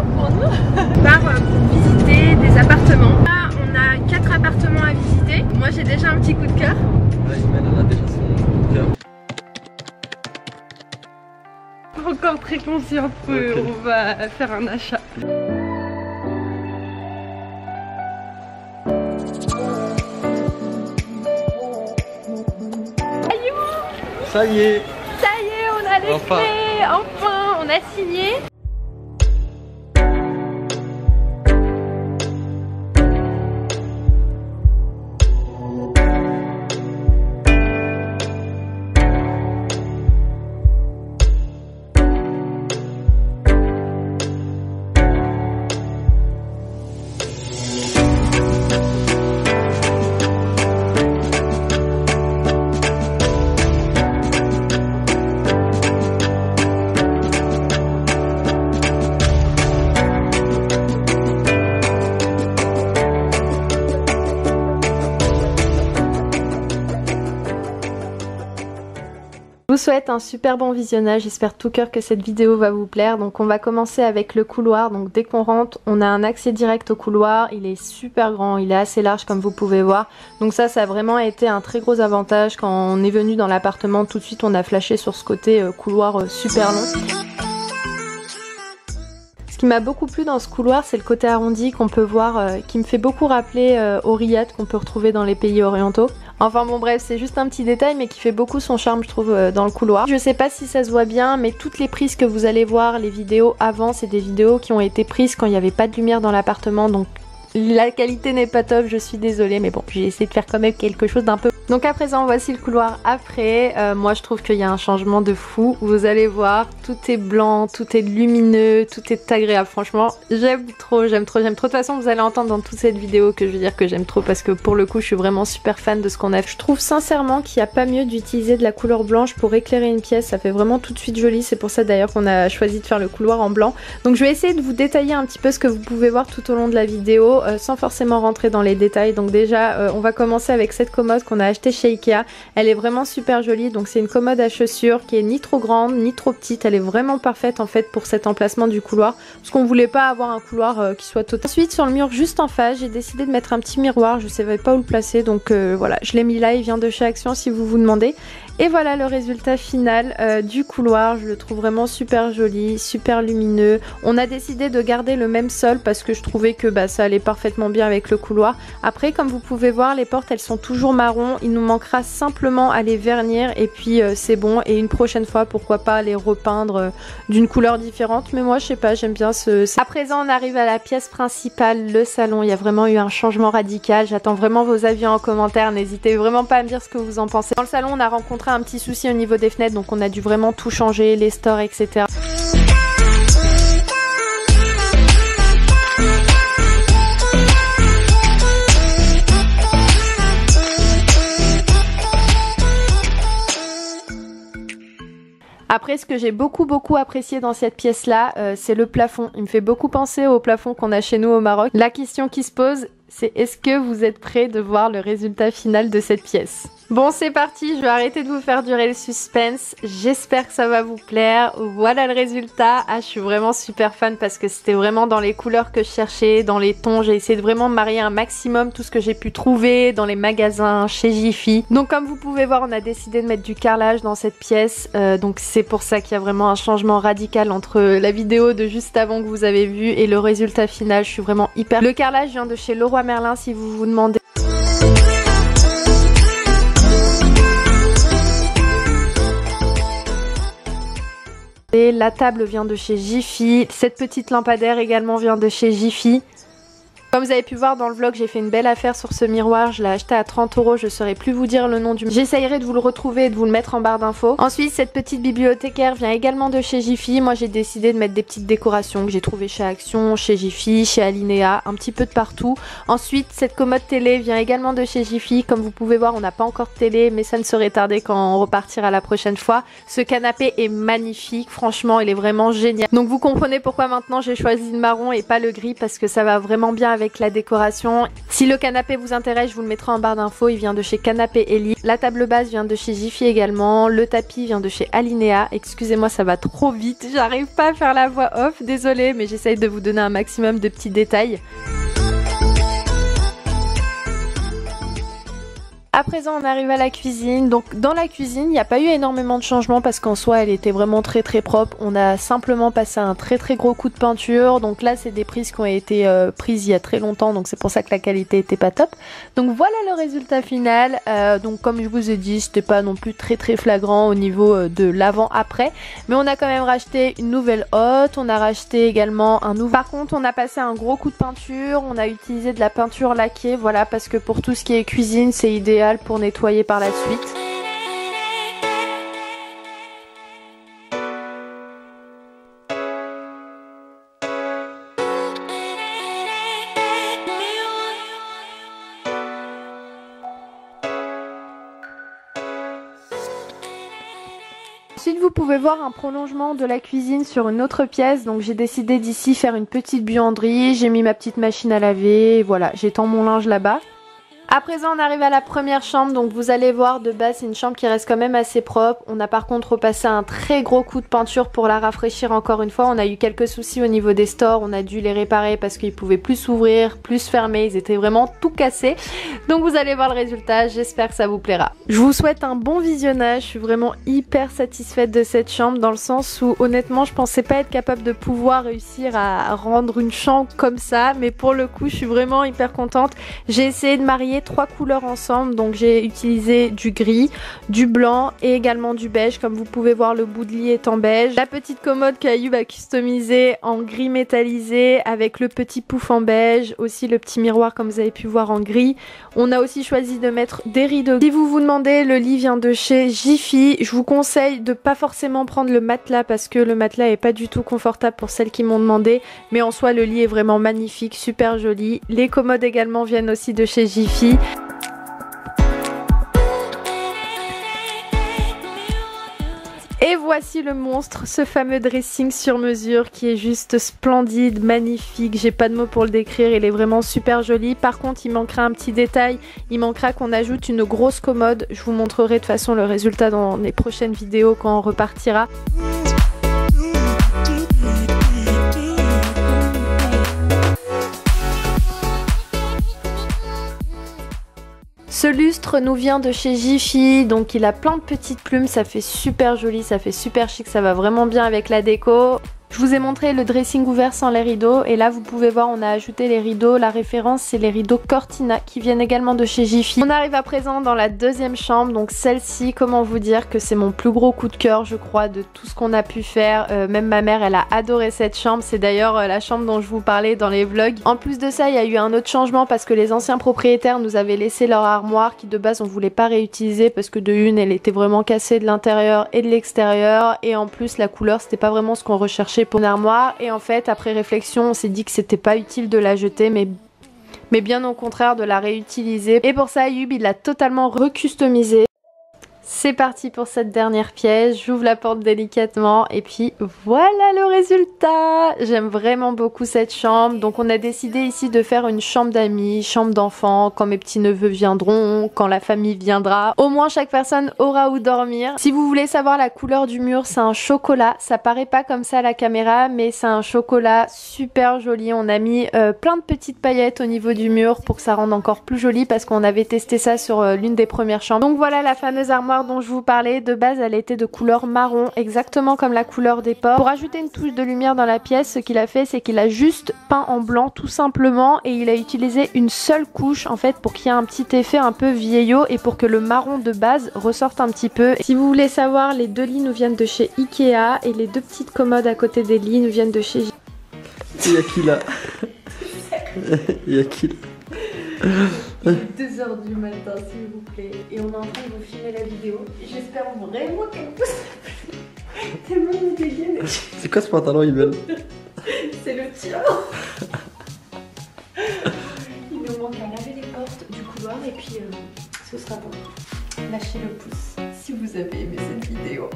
pour nous. On part pour visiter des appartements. Là, on a 4 appartements à visiter. Moi, j'ai déjà un petit coup de cœur. Ouais, Iman, on a déjà son coup de cœur. Encore très conscient qu'on va faire un achat. Ça y est, on a les clés, enfin, on a signé. Je vous souhaite un super bon visionnage, j'espère de tout cœur que cette vidéo va vous plaire. Donc on va commencer avec le couloir. Donc dès qu'on rentre, on a un accès direct au couloir, il est super grand, il est assez large comme vous pouvez voir. Donc ça a vraiment été un très gros avantage. Quand on est venu dans l'appartement, tout de suite on a flashé sur ce côté couloir super long. Ce qui m'a beaucoup plu dans ce couloir, c'est le côté arrondi qu'on peut voir, qui me fait beaucoup rappeler aux riad qu'on peut retrouver dans les pays orientaux. Enfin bon bref, c'est juste un petit détail mais qui fait beaucoup son charme je trouve dans le couloir. Je sais pas si ça se voit bien mais toutes les prises que vous allez voir, les vidéos avant, c'est des vidéos qui ont été prises quand il n'y avait pas de lumière dans l'appartement, donc la qualité n'est pas top, je suis désolée, mais bon, j'ai essayé de faire quand même quelque chose d'un peu... Donc à présent, voici le couloir après. Moi, je trouve qu'il y a un changement de fou. Vous allez voir, tout est blanc, tout est lumineux, tout est agréable. Franchement, j'aime trop, j'aime trop, j'aime trop. De toute façon, vous allez entendre dans toute cette vidéo que je veux dire que j'aime trop parce que pour le coup, je suis vraiment super fan de ce qu'on a fait. Je trouve sincèrement qu'il n'y a pas mieux d'utiliser de la couleur blanche pour éclairer une pièce. Ça fait vraiment tout de suite joli. C'est pour ça d'ailleurs qu'on a choisi de faire le couloir en blanc. Donc je vais essayer de vous détailler un petit peu ce que vous pouvez voir tout au long de la vidéo. Sans forcément rentrer dans les détails. Donc déjà on va commencer avec cette commode qu'on a achetée chez Ikea. Elle est vraiment super jolie, donc c'est une commode à chaussures qui est ni trop grande ni trop petite. Elle est vraiment parfaite en fait pour cet emplacement du couloir parce qu'on voulait pas avoir un couloir qui soit total. Ensuite sur le mur juste en face j'ai décidé de mettre un petit miroir, je savais pas où le placer donc voilà, je l'ai mis là, il vient de chez Action si vous vous demandez. Et voilà le résultat final du couloir, je le trouve vraiment super joli, super lumineux. On a décidé de garder le même sol parce que je trouvais que ça allait parfaitement bien avec le couloir. Après comme vous pouvez voir, les portes elles sont toujours marron, il nous manquera simplement à les vernir et puis c'est bon. Et une prochaine fois pourquoi pas les repeindre d'une couleur différente, mais moi je sais pas, j'aime bien ce... À présent on arrive à la pièce principale, le salon. Il y a vraiment eu un changement radical, j'attends vraiment vos avis en commentaire, n'hésitez vraiment pas à me dire ce que vous en pensez. Dans le salon on a rencontré un petit souci au niveau des fenêtres, donc on a dû vraiment tout changer, les stores, etc. Après, ce que j'ai beaucoup apprécié dans cette pièce-là, c'est le plafond. Il me fait beaucoup penser au plafond qu'on a chez nous au Maroc. La question qui se pose, c'est est-ce que vous êtes prêts de voir le résultat final de cette pièce? Bon, c'est parti, je vais arrêter de vous faire durer le suspense. J'espère que ça va vous plaire. Voilà le résultat. Ah, je suis vraiment super fan parce que c'était vraiment dans les couleurs que je cherchais, dans les tons. J'ai essayé de vraiment marier un maximum tout ce que j'ai pu trouver dans les magasins, chez Jiffy. Donc comme vous pouvez voir, on a décidé de mettre du carrelage dans cette pièce. Donc c'est pour ça qu'il y a vraiment un changement radical entre la vidéo de juste avant que vous avez vu et le résultat final. Je suis vraiment hyper... Le carrelage vient de chez Leroy Merlin si vous vous demandez. La table vient de chez Jiffy. Cette petite lampadaire également vient de chez Jiffy. Comme vous avez pu voir dans le vlog, j'ai fait une belle affaire sur ce miroir. Je l'ai acheté à 30 €. Je ne saurais plus vous dire le nom du... J'essayerai de vous le retrouver et de vous le mettre en barre d'infos. Ensuite, cette petite bibliothécaire vient également de chez Jiffy. Moi, j'ai décidé de mettre des petites décorations que j'ai trouvées chez Action, chez Jiffy, chez Alinea, un petit peu de partout. Ensuite, cette commode télé vient également de chez Jiffy. Comme vous pouvez voir, on n'a pas encore de télé, mais ça ne serait tardé quand on repartira la prochaine fois. Ce canapé est magnifique. Franchement, il est vraiment génial. Donc, vous comprenez pourquoi maintenant j'ai choisi le marron et pas le gris parce que ça va vraiment bien avec avec la décoration. Si le canapé vous intéresse, je vous le mettrai en barre d'infos. Il vient de chez Canapé Ellie. La table base vient de chez Jiffy également. Le tapis vient de chez Alinea. Excusez-moi, ça va trop vite. J'arrive pas à faire la voix off. Désolée, mais j'essaye de vous donner un maximum de petits détails. À présent, on arrive à la cuisine. Donc dans la cuisine, il n'y a pas eu énormément de changements parce qu'en soi, elle était vraiment très propre. On a simplement passé un très gros coup de peinture. Donc là, c'est des prises qui ont été prises il y a très longtemps. Donc c'est pour ça que la qualité était pas top. Donc voilà le résultat final. Donc comme je vous ai dit, c'était pas non plus très flagrant au niveau de l'avant-après. Mais on a quand même racheté une nouvelle hotte. On a racheté également un nouveau... Par contre, on a passé un gros coup de peinture. On a utilisé de la peinture laquée. Voilà, parce que pour tout ce qui est cuisine, c'est idéal pour nettoyer par la suite. Ensuite, vous pouvez voir un prolongement de la cuisine sur une autre pièce. Donc j'ai décidé d'ici faire une petite buanderie. J'ai mis ma petite machine à laver. Et voilà, j'étends mon linge là-bas. À présent, on arrive à la première chambre, donc vous allez voir, de base c'est une chambre qui reste quand même assez propre. On a par contre repassé un très gros coup de peinture pour la rafraîchir encore une fois. On a eu quelques soucis au niveau des stores, on a dû les réparer parce qu'ils pouvaient plus s'ouvrir, plus fermer, ils étaient vraiment tout cassés. Donc vous allez voir le résultat, j'espère que ça vous plaira. Je vous souhaite un bon visionnage, je suis vraiment hyper satisfaite de cette chambre dans le sens où honnêtement je pensais pas être capable de pouvoir réussir à rendre une chambre comme ça, mais pour le coup je suis vraiment hyper contente. J'ai essayé de marier 3 couleurs ensemble, donc j'ai utilisé du gris, du blanc et également du beige. Comme vous pouvez voir, le bout de lit est en beige. La petite commode qu'Ayoub a customisée en gris métallisé avec le petit pouf en beige, aussi le petit miroir comme vous avez pu voir en gris. On a aussi choisi de mettre des rideaux. Si vous vous demandez, le lit vient de chez Jiffy. Je vous conseille de pas forcément prendre le matelas parce que le matelas est pas du tout confortable pour celles qui m'ont demandé, mais en soi le lit est vraiment magnifique, super joli. Les commodes également viennent aussi de chez Jiffy. Et voici le monstre, ce fameux dressing sur mesure qui est juste splendide, magnifique, j'ai pas de mots pour le décrire, il est vraiment super joli. Par contre, il manquera un petit détail, il manquera qu'on ajoute une grosse commode. Je vous montrerai de toute façon le résultat dans les prochaines vidéos quand on repartira. Ce lustre nous vient de chez Jiffy, donc il a plein de petites plumes, ça fait super joli, ça fait super chic, ça va vraiment bien avec la déco. Je vous ai montré le dressing ouvert sans les rideaux et là vous pouvez voir on a ajouté les rideaux. La référence c'est les rideaux Cortina qui viennent également de chez Jiffy. On arrive à présent dans la deuxième chambre, donc celle-ci, comment vous dire que c'est mon plus gros coup de cœur je crois de tout ce qu'on a pu faire. Même ma mère elle a adoré cette chambre, c'est d'ailleurs la chambre dont je vous parlais dans les vlogs. En plus de ça il y a eu un autre changement parce que les anciens propriétaires nous avaient laissé leur armoire qui de base on voulait pas réutiliser parce que de une elle était vraiment cassée de l'intérieur et de l'extérieur et en plus la couleur c'était pas vraiment ce qu'on recherchait pour une armoire et en fait après réflexion on s'est dit que c'était pas utile de la jeter mais bien au contraire de la réutiliser et pour ça Ayoub il l'a totalement recustomisé. C'est parti pour cette dernière pièce, j'ouvre la porte délicatement et puis voilà le résultat. J'aime vraiment beaucoup cette chambre, donc on a décidé ici de faire une chambre d'amis, chambre d'enfants, quand mes petits neveux viendront, quand la famille viendra. Au moins chaque personne aura où dormir. Si vous voulez savoir la couleur du mur, c'est un chocolat, ça paraît pas comme ça à la caméra mais c'est un chocolat super joli. On a mis plein de petites paillettes au niveau du mur pour que ça rende encore plus joli parce qu'on avait testé ça sur l'une des premières chambres. Donc voilà la fameuse armoire dont je vous parlais, de base elle était de couleur marron, exactement comme la couleur des portes. Pour ajouter une touche de lumière dans la pièce, ce qu'il a fait c'est qu'il a juste peint en blanc tout simplement et il a utilisé une seule couche en fait pour qu'il y ait un petit effet un peu vieillot et pour que le marron de base ressorte un petit peu. Si vous voulez savoir, les deux lits nous viennent de chez Ikea et les deux petites commodes à côté des lits nous viennent de chez... Il y a qui là? Il y a qui là? Il est 2h du matin s'il vous plaît et on est en train de vous filmer la vidéo. J'espère vraiment qu'elle vous tellement vous dégaine. C'est quoi ce pantalon Ibel? C'est le tien. Il nous manque à laver les portes du couloir et puis ce sera bon. Lâchez le pouce si vous avez aimé cette vidéo.